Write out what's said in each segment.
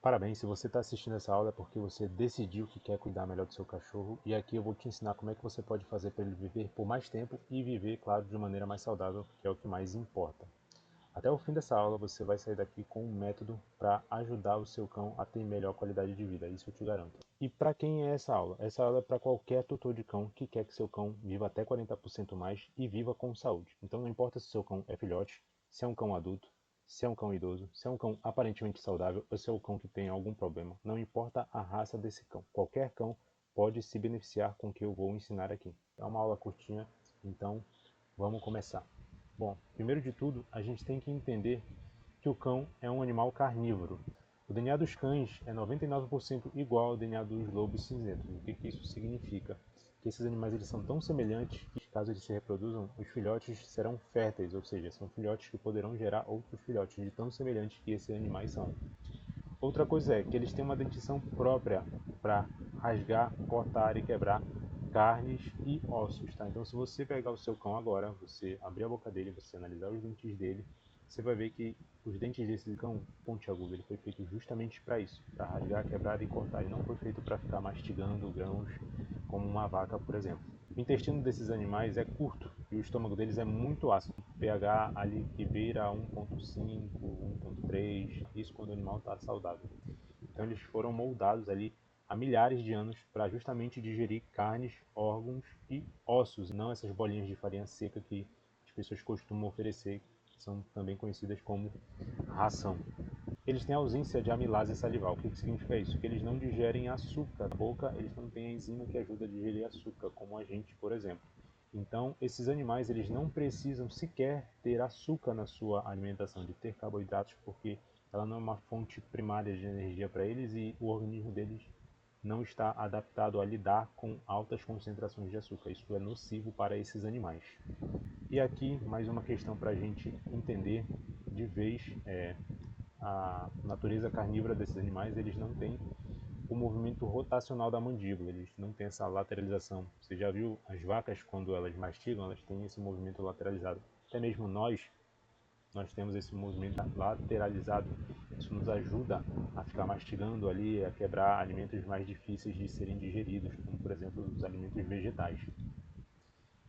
Parabéns, se você está assistindo essa aula é porque você decidiu que quer cuidar melhor do seu cachorro, e aqui eu vou te ensinar como é que você pode fazer para ele viver por mais tempo e viver, claro, de maneira mais saudável, que é o que mais importa. Até o fim dessa aula você vai sair daqui com um método para ajudar o seu cão a ter melhor qualidade de vida, isso eu te garanto. E para quem é essa aula? Essa aula é para qualquer tutor de cão que quer que seu cão viva até 40% mais e viva com saúde. Então não importa se seu cão é filhote, se é um cão adulto, se é um cão idoso, se é um cão aparentemente saudável ou se é um cão que tem algum problema. Não importa a raça desse cão. Qualquer cão pode se beneficiar com o que eu vou ensinar aqui. É uma aula curtinha, então vamos começar. Bom, primeiro de tudo, a gente tem que entender que o cão é um animal carnívoro. O DNA dos cães é 99% igual ao DNA dos lobos cinzentos. O que isso significa? Que esses animais eles são tão semelhantes que, caso eles se reproduzam, os filhotes serão férteis, ou seja, são filhotes que poderão gerar outros filhotes de tão semelhantes que esses animais são. Outra coisa é que eles têm uma dentição própria para rasgar, cortar e quebrar carnes e ossos, tá? Então, se você pegar o seu cão agora, você abrir a boca dele, você analisar os dentes dele, você vai ver que os dentes desse cão pontiagudo, ele foi feito justamente para isso, para rasgar, quebrar e cortar. Ele não foi feito para ficar mastigando grãos como uma vaca, por exemplo. O intestino desses animais é curto e o estômago deles é muito ácido. pH ali que beira 1.5, 1.3, isso quando o animal está saudável. Então eles foram moldados ali há milhares de anos para justamente digerir carnes, órgãos e ossos, não essas bolinhas de farinha seca que as pessoas costumam oferecer, que são também conhecidas como ração. Eles têm ausência de amilase salival. O que significa isso? Que eles não digerem açúcar. Na boca, eles não têm a enzima que ajuda a digerir açúcar, como a gente, por exemplo. Então, esses animais eles não precisam sequer ter açúcar na sua alimentação, de ter carboidratos, porque ela não é uma fonte primária de energia para eles e o organismo deles não está adaptado a lidar com altas concentrações de açúcar. Isso é nocivo para esses animais. E aqui, mais uma questão para a gente entender de vez a natureza carnívora desses animais, eles não têm o movimento rotacional da mandíbula, eles não têm essa lateralização. Você já viu as vacas, quando elas mastigam, elas têm esse movimento lateralizado. Até mesmo nós temos esse movimento lateralizado. Isso nos ajuda a ficar mastigando ali, a quebrar alimentos mais difíceis de serem digeridos, como por exemplo os alimentos vegetais.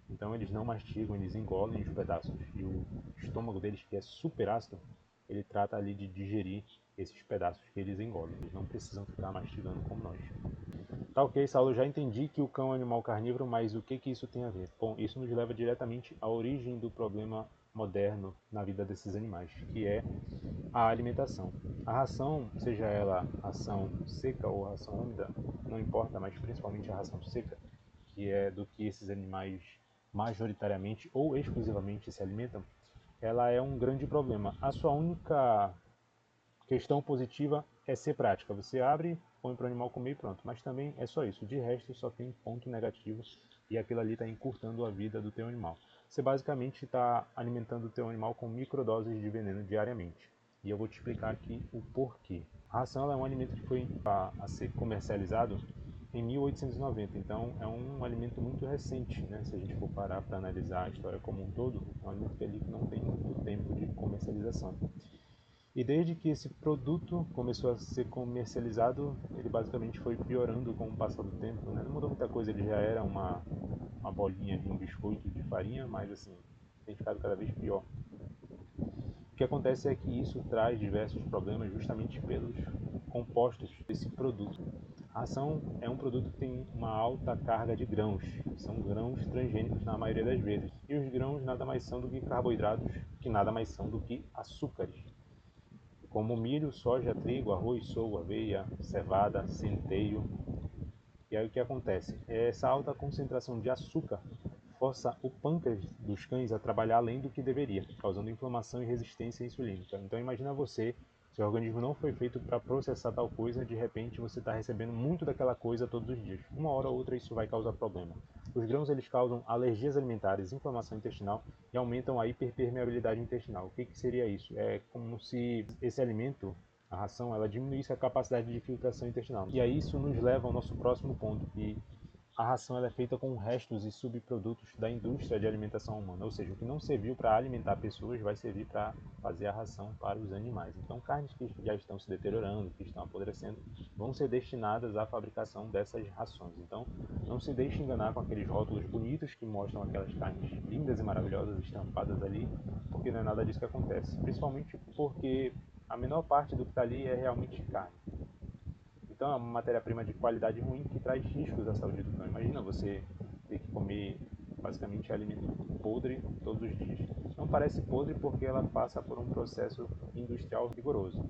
Então eles não mastigam, eles engolem os pedaços. E o estômago deles, que é super ácido, ele trata ali de digerir esses pedaços que eles engolem. Eles não precisam ficar mastigando como nós. Tá ok, Saulo, já entendi que o cão é um animal carnívoro, mas o que isso tem a ver? Bom, isso nos leva diretamente à origem do problema moderno na vida desses animais, que é a alimentação. A ração, seja ela ração seca ou ração úmida, não importa, mas principalmente a ração seca, que é do que esses animais majoritariamente ou exclusivamente se alimentam, ela é um grande problema. A sua única questão positiva é ser prática. Você abre, põe para o animal comer e pronto. Mas também é só isso. De resto, só tem ponto negativo e aquilo ali está encurtando a vida do teu animal. Você basicamente está alimentando o teu animal com microdoses de veneno diariamente. E eu vou te explicar aqui o porquê. A ração é um alimento que foi a ser comercializado em 1890, então é um alimento muito recente, né? Se a gente for parar para analisar a história como um todo, é um alimento que não tem muito tempo de comercialização. E desde que esse produto começou a ser comercializado, ele basicamente foi piorando com o passar do tempo, né? Não mudou muita coisa, ele já era uma bolinha de um biscoito de farinha, mas assim, tem ficado cada vez pior. O que acontece é que isso traz diversos problemas justamente pelos compostos desse produto. A ração é um produto que tem uma alta carga de grãos, são grãos transgênicos na maioria das vezes. E os grãos nada mais são do que carboidratos, que nada mais são do que açúcares, como milho, soja, trigo, arroz, sorgo, aveia, cevada, centeio. E aí o que acontece? Essa alta concentração de açúcar força o pâncreas dos cães a trabalhar além do que deveria, causando inflamação e resistência insulínica. Então imagina você, seu organismo não foi feito para processar tal coisa, de repente você está recebendo muito daquela coisa todos os dias. Uma hora ou outra isso vai causar problema. Os grãos eles causam alergias alimentares, inflamação intestinal e aumentam a hiperpermeabilidade intestinal. O que seria isso? É como se esse alimento, a ração, ela diminuísse a capacidade de filtração intestinal. E aí isso nos leva ao nosso próximo ponto, que a ração ela é feita com restos e subprodutos da indústria de alimentação humana, ou seja, o que não serviu para alimentar pessoas vai servir para fazer a ração para os animais. Então, carnes que já estão se deteriorando, que estão apodrecendo, vão ser destinadas à fabricação dessas rações. Então, não se deixe enganar com aqueles rótulos bonitos que mostram aquelas carnes lindas e maravilhosas estampadas ali, porque não é nada disso que acontece. Principalmente porque a menor parte do que está ali é realmente carne. Então é uma matéria-prima de qualidade ruim que traz riscos à saúde do cão. Imagina você ter que comer basicamente alimento podre todos os dias. Não parece podre porque ela passa por um processo industrial rigoroso.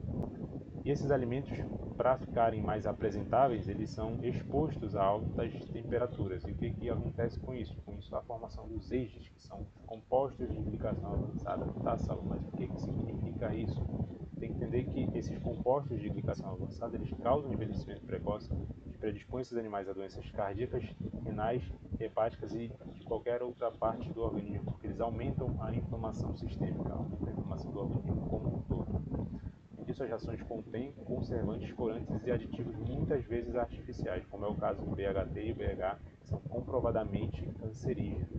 E esses alimentos, para ficarem mais apresentáveis, eles são expostos a altas temperaturas. E o que, que acontece com isso? Com isso, a formação dos EGEs, que são compostos de glicação avançada. Tá, Saulo, mas o que, que significa isso? Tem que entender que esses compostos de glicação avançada, eles causam envelhecimento precoce, que predispõe esses animais a doenças cardíacas, renais, hepáticas e de qualquer outra parte do organismo, porque eles aumentam a inflamação sistêmica, aumentam a inflamação do organismo como um todo. E suas rações contêm conservantes, corantes e aditivos muitas vezes artificiais, como é o caso do BHT e o BH, que são comprovadamente cancerígenos.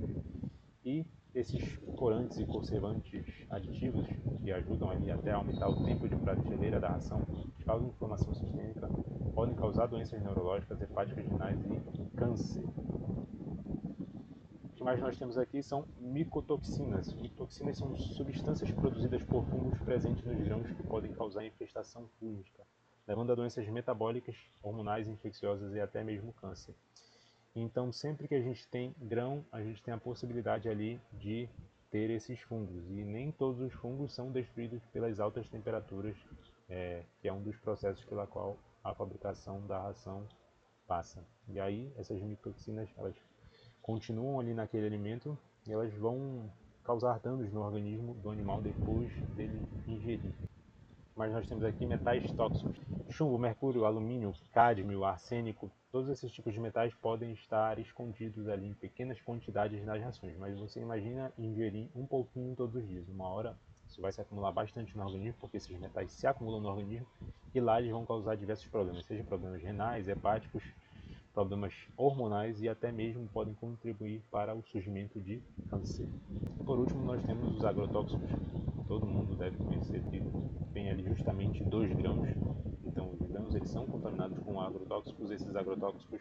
E esses corantes e conservantes aditivos, que ajudam ali até a aumentar o tempo de prateleira da ração, causam inflamação sistêmica, podem causar doenças neurológicas, hepáticas, renais e câncer. O que mais nós temos aqui são micotoxinas. Micotoxinas são substâncias produzidas por fungos presentes nos grãos que podem causar infestação fúngica, levando a doenças metabólicas, hormonais, infecciosas e até mesmo câncer. Então, sempre que a gente tem grão, a gente tem a possibilidade ali de ter esses fungos. E nem todos os fungos são destruídos pelas altas temperaturas, que é um dos processos pela qual a fabricação da ração passa. E aí, essas micotoxinas, elas continuam ali naquele alimento e elas vão causar danos no organismo do animal depois dele ingerir. Mas nós temos aqui metais tóxicos. Chumbo, mercúrio, alumínio, cádmio, arsênico, todos esses tipos de metais podem estar escondidos ali em pequenas quantidades nas rações, mas você imagina ingerir um pouquinho todos os dias. Uma hora isso vai se acumular bastante no organismo, porque esses metais se acumulam no organismo e lá eles vão causar diversos problemas, seja problemas renais, hepáticos, problemas hormonais e até mesmo podem contribuir para o surgimento de câncer. Por último, nós temos os agrotóxicos. Todo mundo deve conhecer que tem ali justamente 2 grãos. Então, os grãos eles são contaminados com agrotóxicos. Esses agrotóxicos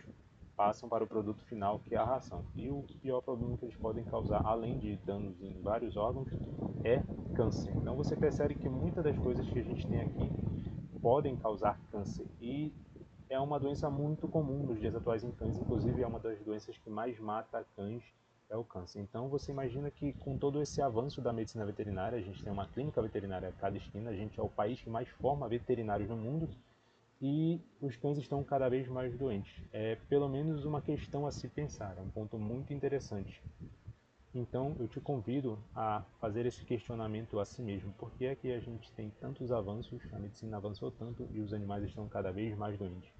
passam para o produto final, que é a ração. E o pior problema que eles podem causar, além de danos em vários órgãos, é câncer. Então, você percebe que muitas das coisas que a gente tem aqui podem causar câncer. E é uma doença muito comum nos dias atuais em cães, inclusive é uma das doenças que mais mata cães, é o câncer. Então você imagina que com todo esse avanço da medicina veterinária, a gente tem uma clínica veterinária a cada esquina, a gente é o país que mais forma veterinários no mundo e os cães estão cada vez mais doentes. É pelo menos uma questão a se pensar, é um ponto muito interessante. Então eu te convido a fazer esse questionamento a si mesmo. Por que é que a gente tem tantos avanços, a medicina avançou tanto e os animais estão cada vez mais doentes?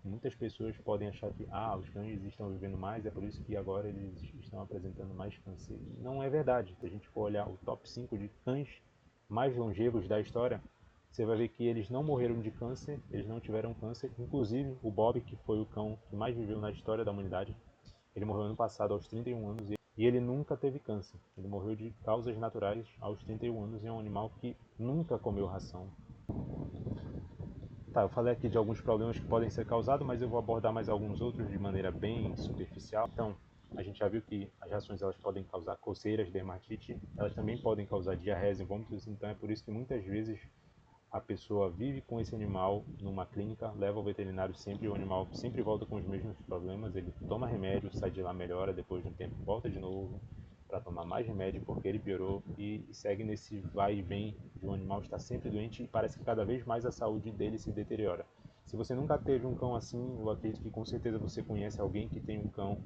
Muitas pessoas podem achar que os cães estão vivendo mais, é por isso que agora eles estão apresentando mais câncer. Não é verdade. Se a gente for olhar o top 5 de cães mais longevos da história, você vai ver que eles não morreram de câncer, eles não tiveram câncer. Inclusive o Bob, que foi o cão que mais viveu na história da humanidade, ele morreu ano passado aos 31 anos e ele nunca teve câncer. Ele morreu de causas naturais aos 31 anos e é um animal que nunca comeu ração. Tá, eu falei aqui de alguns problemas que podem ser causados, mas eu vou abordar mais alguns outros de maneira bem superficial. Então, a gente já viu que as rações elas podem causar coceiras, dermatite, elas também podem causar diarreia e vômitos, então é por isso que muitas vezes a pessoa vive com esse animal numa clínica, leva ao veterinário sempre, o animal sempre volta com os mesmos problemas, ele toma remédio, sai de lá, melhora, depois de um tempo volta de novo para tomar mais remédio porque ele piorou e segue nesse vai e vem de um animal estar sempre doente e parece que cada vez mais a saúde dele se deteriora. Se você nunca teve um cão assim, eu acredito que com certeza você conhece alguém que tem um cão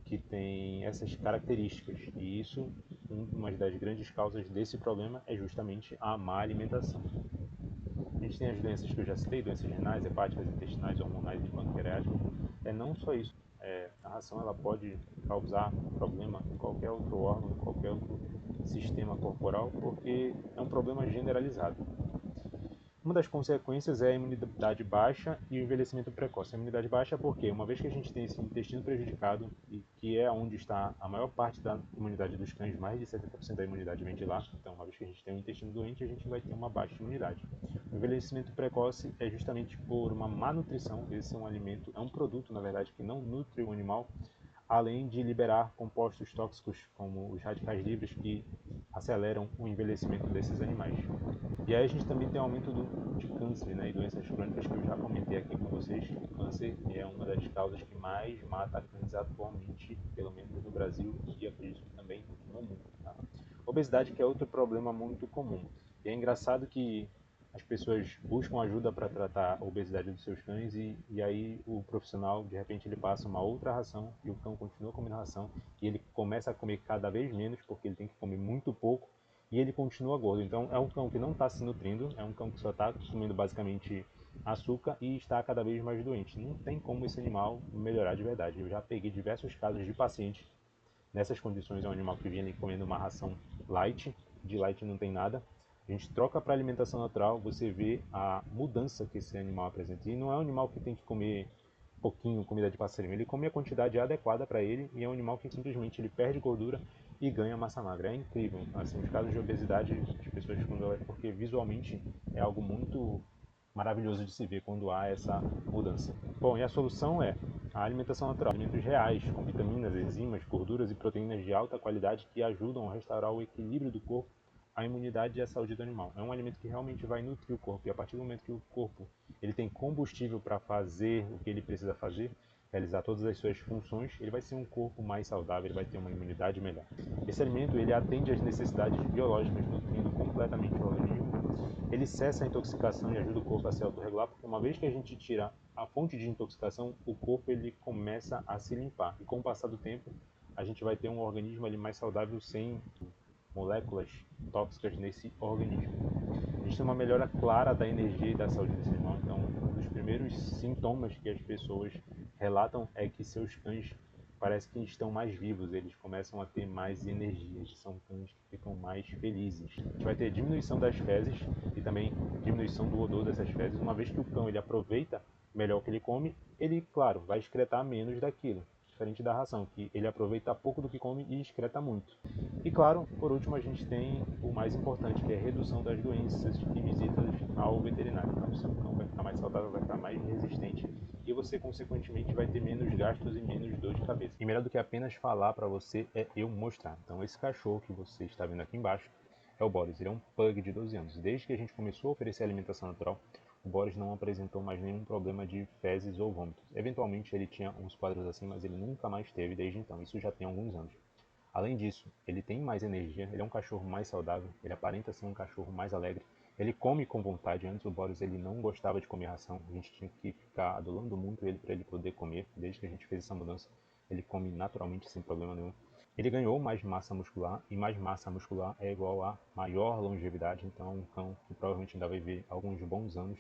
que tem essas características e isso, uma das grandes causas desse problema é justamente a má alimentação. A gente tem as doenças que eu já citei, doenças renais, hepáticas, intestinais, hormonais e pancreáticas. É não só isso. A ração ela pode causar problema em qualquer outro órgão, em qualquer outro sistema corporal, porque é um problema generalizado. Uma das consequências é a imunidade baixa e o envelhecimento precoce. A imunidade baixa porque, uma vez que a gente tem esse intestino prejudicado, e que é onde está a maior parte da imunidade dos cães, mais de 70% da imunidade vem de lá, então uma vez que a gente tem um intestino doente, a gente vai ter uma baixa imunidade. O envelhecimento precoce é justamente por uma má nutrição. Esse é um alimento, é um produto, na verdade, que não nutre o animal, além de liberar compostos tóxicos como os radicais livres que aceleram o envelhecimento desses animais. E aí a gente também tem aumento de câncer, né, e doenças crônicas que eu já comentei aqui com vocês. O câncer é uma das causas que mais mata cães atualmente, pelo menos no Brasil e acredito que também no mundo. Tá? Obesidade que é outro problema muito comum. E é engraçado que as pessoas buscam ajuda para tratar a obesidade dos seus cães e aí o profissional, de repente, ele passa uma outra ração e o cão continua comendo ração e ele começa a comer cada vez menos porque ele tem que comer muito pouco e ele continua gordo. Então é um cão que não está se nutrindo, é um cão que só está comendo basicamente açúcar e está cada vez mais doente. Não tem como esse animal melhorar de verdade. Eu já peguei diversos casos de pacientes nessas condições. É um animal que vinha ali comendo uma ração light, de light não tem nada. A gente troca para alimentação natural, você vê a mudança que esse animal apresenta. E não é um animal que tem que comer pouquinho comida de passarinho, ele come a quantidade adequada para ele e é um animal que simplesmente ele perde gordura e ganha massa magra. É incrível, assim, os casos de obesidade as pessoas quando porque visualmente é algo muito maravilhoso de se ver quando há essa mudança. Bom, e a solução é a alimentação natural, alimentos reais com vitaminas, enzimas, gorduras e proteínas de alta qualidade que ajudam a restaurar o equilíbrio do corpo, a imunidade e a saúde do animal. É um alimento que realmente vai nutrir o corpo e a partir do momento que o corpo ele tem combustível para fazer o que ele precisa fazer, realizar todas as suas funções, ele vai ser um corpo mais saudável, ele vai ter uma imunidade melhor. Esse alimento ele atende às necessidades biológicas, nutrindo completamente o organismo. Ele cessa a intoxicação e ajuda o corpo a se autorregular, porque uma vez que a gente tira a fonte de intoxicação, o corpo ele começa a se limpar. E com o passar do tempo, a gente vai ter um organismo ali mais saudável sem moléculas tóxicas nesse organismo. A gente tem uma melhora clara da energia e da saúde desse animal. Então, um dos primeiros sintomas que as pessoas relatam é que seus cães parece que estão mais vivos, eles começam a ter mais energias, são cães que ficam mais felizes. A gente vai ter diminuição das fezes e também diminuição do odor dessas fezes, uma vez que o cão ele aproveita melhor o que ele come, ele, claro, vai excretar menos daquilo, diferente da ração, que ele aproveita pouco do que come e excreta muito. E claro, por último, a gente tem o mais importante, que é a redução das doenças e visitas ao veterinário. Então, o seu cão vai ficar mais saudável, vai ficar mais resistente e você, consequentemente, vai ter menos gastos e menos dor de cabeça. E melhor do que apenas falar para você é eu mostrar. Então, esse cachorro que você está vendo aqui embaixo é o Boris. Ele é um pug de 12 anos. Desde que a gente começou a oferecer alimentação natural, o Boris não apresentou mais nenhum problema de fezes ou vômitos. Eventualmente, ele tinha uns quadros assim, mas ele nunca mais teve desde então. Isso já tem alguns anos. Além disso, ele tem mais energia, ele é um cachorro mais saudável, ele aparenta ser um cachorro mais alegre, ele come com vontade. Antes o Boris ele não gostava de comer ração, a gente tinha que ficar adulando muito ele para ele poder comer. Desde que a gente fez essa mudança, ele come naturalmente sem problema nenhum. Ele ganhou mais massa muscular e mais massa muscular é igual a maior longevidade, então é um cão que provavelmente ainda vai viver alguns bons anos.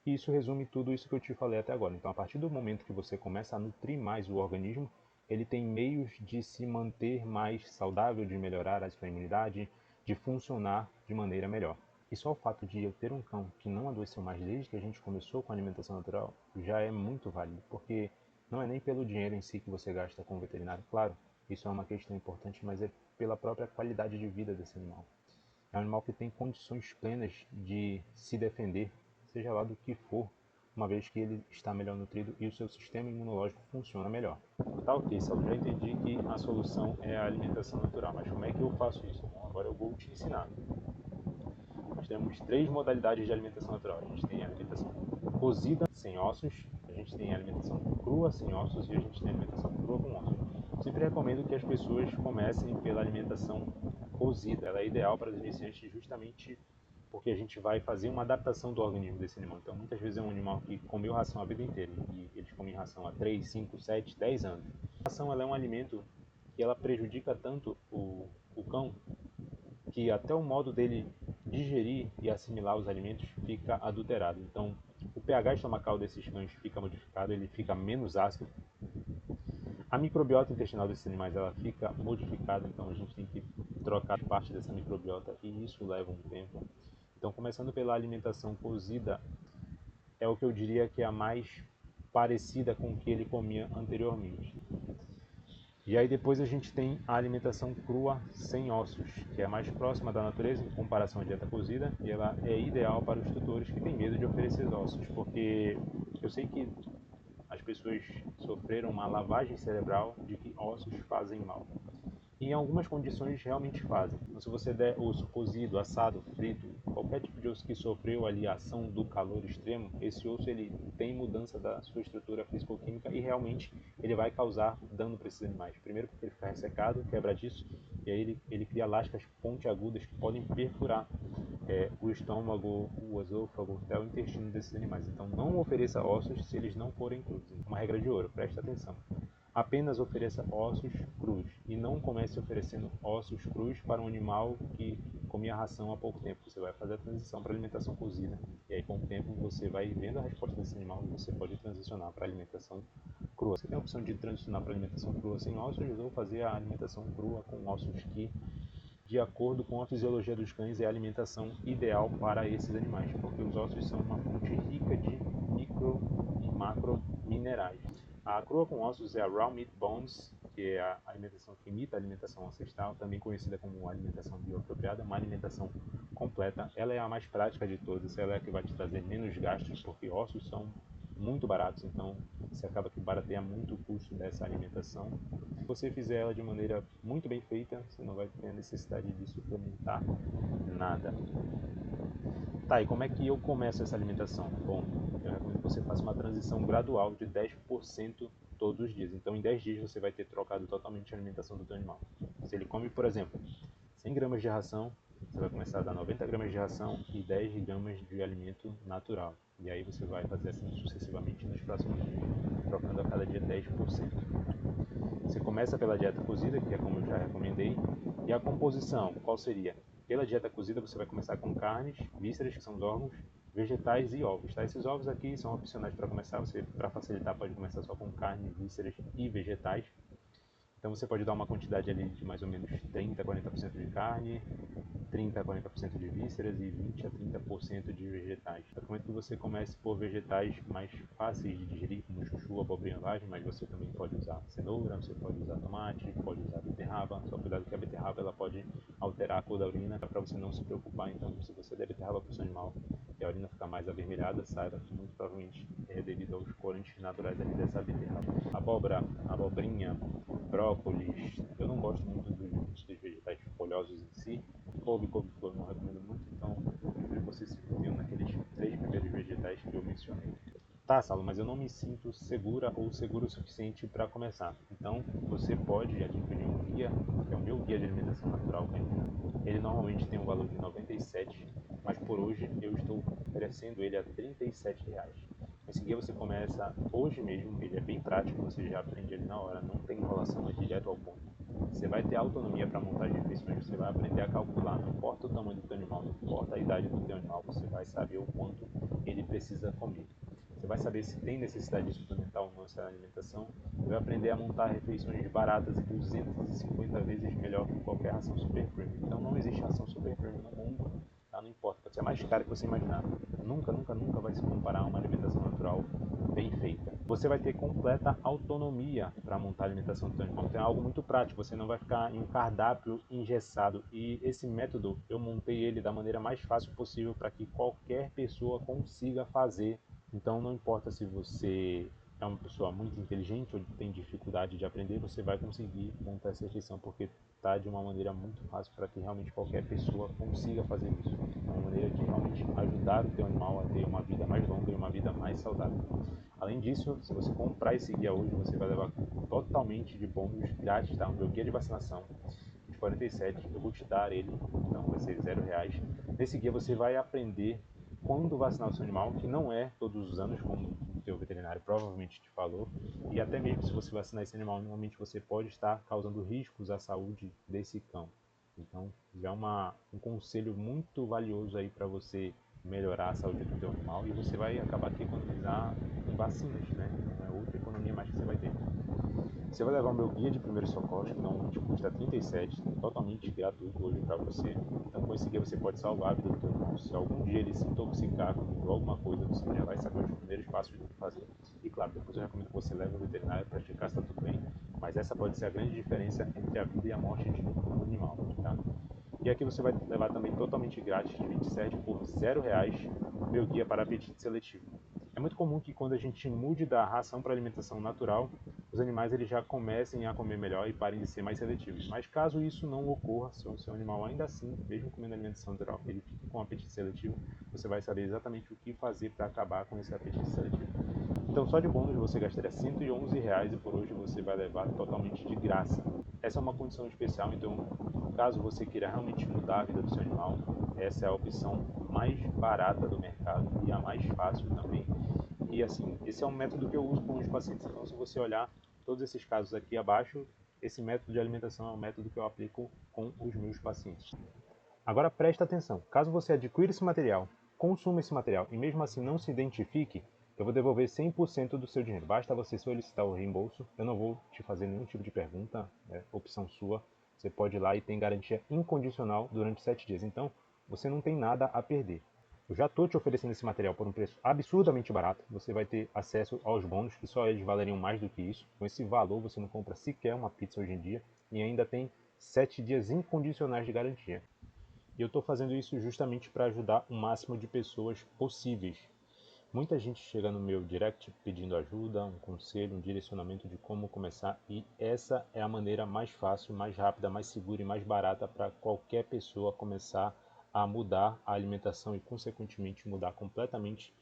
E isso resume tudo isso que eu te falei até agora. Então, a partir do momento que você começa a nutrir mais o organismo, ele tem meios de se manter mais saudável, de melhorar a sua imunidade, de funcionar de maneira melhor. E só o fato de eu ter um cão que não adoeceu mais desde que a gente começou com a alimentação natural já é muito válido, porque não é nem pelo dinheiro em si que você gasta com o veterinário, claro, isso é uma questão importante, mas é pela própria qualidade de vida desse animal. É um animal que tem condições plenas de se defender, seja lá do que for, uma vez que ele está melhor nutrido e o seu sistema imunológico funciona melhor. Tá ok, Saulo, já entendi que a solução é a alimentação natural, mas como é que eu faço isso? Bom, agora eu vou te ensinar. Nós temos três modalidades de alimentação natural. A gente tem a alimentação cozida, sem ossos, a gente tem a alimentação crua, sem ossos, e a gente tem a alimentação crua com ossos. Eu sempre recomendo que as pessoas comecem pela alimentação cozida. Ela é ideal para os iniciantes justamente porque a gente vai fazer uma adaptação do organismo desse animal. Então, muitas vezes é um animal que comeu ração a vida inteira e eles comem ração há 3, 5, 7, 10 anos. A ração ela é um alimento que ela prejudica tanto o cão que até o modo dele digerir e assimilar os alimentos fica adulterado. Então, o pH estomacal desses cães fica modificado, ele fica menos ácido. A microbiota intestinal desses animais ela fica modificada, então a gente tem que trocar parte dessa microbiota e isso leva um tempo. Então, começando pela alimentação cozida, é o que eu diria que é a mais parecida com o que ele comia anteriormente. E aí depois a gente tem a alimentação crua sem ossos, que é a mais próxima da natureza em comparação à dieta cozida, e ela é ideal para os tutores que têm medo de oferecer ossos, porque eu sei que as pessoas sofreram uma lavagem cerebral de que ossos fazem mal. Em algumas condições realmente fazem. Então, se você der osso cozido, assado, frito, qualquer tipo de osso que sofreu ali a ação do calor extremo, esse osso ele tem mudança da sua estrutura físico-química e realmente ele vai causar dano para esses animais. Primeiro porque ele fica ressecado, quebradiço, e aí ele cria lascas pontiagudas que podem perfurar o estômago, o esôfago, até o intestino desses animais. Então não ofereça ossos se eles não forem crus. Uma regra de ouro, preste atenção. Apenas ofereça ossos crus e não comece oferecendo ossos crus para um animal que comia ração há pouco tempo. Você vai fazer a transição para alimentação cozida e aí com o tempo você vai vendo a resposta desse animal e você pode transicionar para alimentação crua. Você tem a opção de transicionar para alimentação crua sem ossos ou fazer a alimentação crua com ossos que, de acordo com a fisiologia dos cães, é a alimentação ideal para esses animais, porque os ossos são uma fonte rica de micro e macro minerais. A crua com ossos é a Raw Meat Bones, que é a alimentação que imita a alimentação ancestral, também conhecida como alimentação bioapropriada, uma alimentação completa. Ela é a mais prática de todas, ela é a que vai te trazer menos gastos, porque ossos são muito baratos, então você acaba que barateia muito o custo dessa alimentação. Se você fizer ela de maneira muito bem feita, você não vai ter a necessidade de suplementar nada. Tá, e como é que eu começo essa alimentação? Bom, eu recomendo que você faça uma transição gradual de 10% todos os dias. Então, em 10 dias você vai ter trocado totalmente a alimentação do teu animal. Se ele come, por exemplo, 100 gramas de ração, você vai começar a dar 90 gramas de ração e 10 gramas de alimento natural. E aí você vai fazer assim sucessivamente nos próximos dias, trocando a cada dia 10%. Você começa pela dieta cozida, que é como eu já recomendei, e a composição, qual seria? Pela dieta cozida você vai começar com carnes, vísceras, que são os órgãos, vegetais e ovos. Tá? Esses ovos aqui são opcionais para começar, você para facilitar pode começar só com carne, vísceras e vegetais. Então você pode dar uma quantidade ali de mais ou menos 30 a 40% de carne, 30 a 40% de vísceras e 20 a 30% de vegetais. Eu recomendo que você comece por vegetais mais fáceis de digerir, como chuchu, abobrinha, vagem, mas você também pode usar cenoura, você pode usar tomate, pode usar beterraba. Só cuidado que a beterraba ela pode alterar a cor da urina, para você não se preocupar. Então, se você der beterraba para o seu animal e a urina ficar mais avermelhada, saiba que muito provavelmente é devido aos corantes naturais ali dessa beterraba. Abóbora, abobrinha, brócolis. Eu não gosto muito dos vegetais folhosos em si. Couve-flor não recomendo muito, então eu prefiro que vocês se fiquem naqueles 3 primeiros vegetais que eu mencionei. Tá, Saulo, mas eu não me sinto segura ou seguro o suficiente para começar. Então, você pode adquirir um guia, que é o meu guia de alimentação natural canina. Ele normalmente tem um valor de 97, mas por hoje eu estou oferecendo ele a R$ 37. Esse guia você começa hoje mesmo, ele é bem prático, você já aprende ele na hora, não tem enrolação, é direto ao ponto. Você vai ter autonomia para montar as refeições, você vai aprender a calcular, não importa o tamanho do teu animal, não importa a idade do teu animal, você vai saber o quanto ele precisa comer. Você vai saber se tem necessidade de suplementar ou não essa alimentação. Você vai aprender a montar refeições baratas e 250 vezes melhor que qualquer ração super premium. Então não existe ração super premium no mundo, tá? Não importa, pode ser a mais cara que você imaginar. Nunca, nunca, nunca vai se comparar a uma alimentação natural bem feita. Você vai ter completa autonomia para montar a alimentação do seu animal. Então é algo muito prático, você não vai ficar em um cardápio engessado. E esse método eu montei ele da maneira mais fácil possível para que qualquer pessoa consiga fazer. Então não importa se você é uma pessoa muito inteligente ou tem dificuldade de aprender, você vai conseguir montar essa refeição porque está de uma maneira muito fácil para que realmente qualquer pessoa consiga fazer isso. É uma maneira de realmente ajudar o teu animal a ter uma vida mais longa e uma vida mais saudável. Além disso, se você comprar esse guia hoje, você vai levar totalmente de bônus grátis, tá? O meu guia de vacinação de 47, eu vou te dar ele, então vai ser R$ 0. Nesse guia você vai aprender quando vacinar o seu animal, que não é todos os anos, como o teu veterinário provavelmente te falou, e até mesmo se você vacinar esse animal, normalmente você pode estar causando riscos à saúde desse cão. Então, já é um conselho muito valioso aí para você melhorar a saúde do teu animal e você vai acabar que economizar em vacinas, né? Então é outra economia economia mais que você vai ter. Você vai levar o meu guia de primeiros socorros, que normalmente custa 37, totalmente gratuito hoje para você. Então com esse guia você pode salvar a vida do teu irmão. Se algum dia ele se intoxicar com alguma coisa, você já vai saber os primeiros passos do que fazer. E claro, depois eu recomendo que você leve ao veterinário para checar se está tudo bem, mas essa pode ser a grande diferença entre a vida e a morte de um animal, tá? E aqui você vai levar também totalmente grátis de 27 por R$0 meu guia para apetite seletivo. É muito comum que quando a gente mude da ração para alimentação natural, os animais eles já comecem a comer melhor e parem de ser mais seletivos. Mas caso isso não ocorra, se o seu animal ainda assim, mesmo comendo alimentação natural, ele fique com apetite seletivo, você vai saber exatamente o que fazer para acabar com esse apetite seletivo. Então só de bônus você gastaria R$111 e por hoje você vai levar totalmente de graça. Essa é uma condição especial, então caso você queira realmente mudar a vida do seu animal, essa é a opção mais barata do mercado e a mais fácil também. E assim, esse é um método que eu uso com os pacientes. Então se você olhar todos esses casos aqui abaixo, esse método de alimentação é um método que eu aplico com os meus pacientes. Agora presta atenção, caso você adquira esse material, consuma esse material e mesmo assim não se identifique, eu vou devolver 100% do seu dinheiro. Basta você solicitar o reembolso, eu não vou te fazer nenhum tipo de pergunta, é opção sua. Você pode ir lá e tem garantia incondicional durante 7 dias. Então, você não tem nada a perder. Eu já estou te oferecendo esse material por um preço absurdamente barato. Você vai ter acesso aos bônus, que só eles valeriam mais do que isso. Com esse valor, você não compra sequer uma pizza hoje em dia e ainda tem 7 dias incondicionais de garantia. E eu estou fazendo isso justamente para ajudar o máximo de pessoas possíveis. Muita gente chega no meu direct pedindo ajuda, um conselho, um direcionamento de como começar e essa é a maneira mais fácil, mais rápida, mais segura e mais barata para qualquer pessoa começar a mudar a alimentação e consequentemente mudar completamente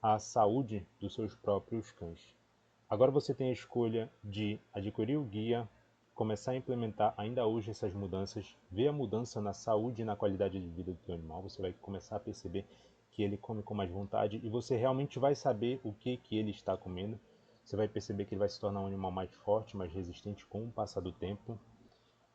a saúde dos seus próprios cães. Agora você tem a escolha de adquirir o guia, começar a implementar ainda hoje essas mudanças, ver a mudança na saúde e na qualidade de vida do teu animal. Você vai começar a perceber que ele come com mais vontade e você realmente vai saber o que ele está comendo. Você vai perceber que ele vai se tornar um animal mais forte, mais resistente com o passar do tempo.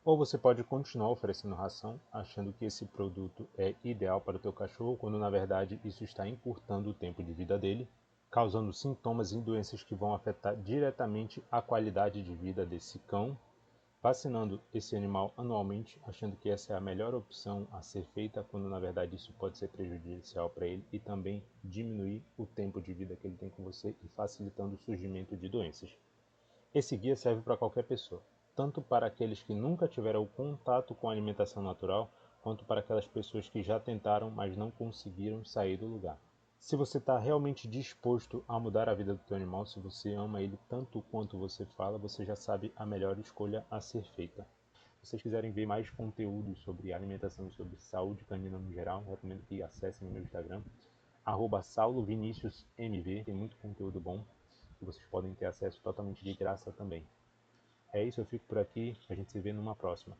Ou você pode continuar oferecendo ração, achando que esse produto é ideal para o teu cachorro, quando na verdade isso está encurtando o tempo de vida dele, causando sintomas e doenças que vão afetar diretamente a qualidade de vida desse cão, vacinando esse animal anualmente, achando que essa é a melhor opção a ser feita, quando na verdade isso pode ser prejudicial para ele e também diminuir o tempo de vida que ele tem com você e facilitando o surgimento de doenças. Esse guia serve para qualquer pessoa, tanto para aqueles que nunca tiveram contato com a alimentação natural, quanto para aquelas pessoas que já tentaram, mas não conseguiram sair do lugar. Se você está realmente disposto a mudar a vida do teu animal, se você ama ele tanto quanto você fala, você já sabe a melhor escolha a ser feita. Se vocês quiserem ver mais conteúdo sobre alimentação e sobre saúde canina no geral, recomendo que acessem o meu Instagram, @sauloviniciusmv, tem muito conteúdo bom que vocês podem ter acesso totalmente de graça também. É isso, eu fico por aqui, a gente se vê numa próxima.